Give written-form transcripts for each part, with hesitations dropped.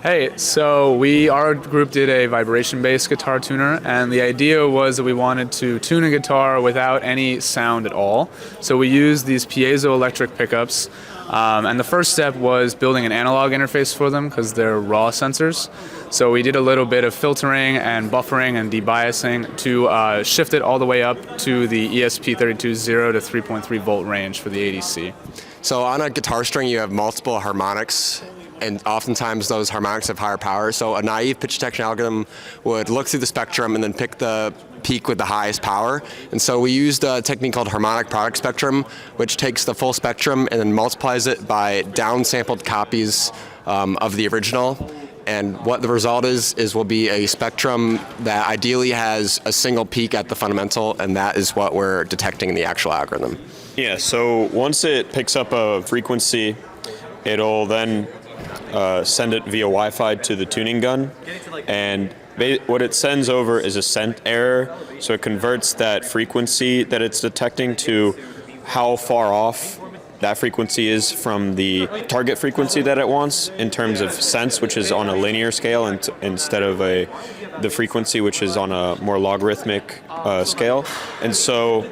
Hey, so our group did a vibration-based guitar tuner, and the idea was that we wanted to tune a guitar without any sound at all. So we used these piezoelectric pickups, and the first step was building an analog interface for them because they're raw sensors. So we did a little bit of filtering and buffering and debiasing to shift it all the way up to the ESP32 0 to 3.3 volt range for the ADC. So on a guitar string, you have multiple harmonics, and oftentimes those harmonics have higher power. So a naive pitch detection algorithm would look through the spectrum and then pick the peak with the highest power. And so we used a technique called harmonic product spectrum, which takes the full spectrum and then multiplies it by downsampled copies of the original. And what the result is will be a spectrum that ideally has a single peak at the fundamental, and that is what we're detecting in the actual algorithm. Yeah, so once it picks up a frequency, it'll then send it via Wi-Fi to the tuning gun, and what it sends over is a scent error, so it converts that frequency that it's detecting to how far off that frequency is from the target frequency that it wants in terms of sense, which is on a linear scale instead of the frequency which is on a more logarithmic scale. And so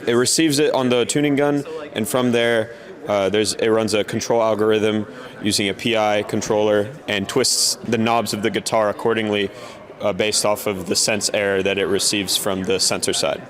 it receives it on the tuning gun, and from there it runs a control algorithm using a PI controller and twists the knobs of the guitar accordingly based off of the sense error that it receives from the sensor side.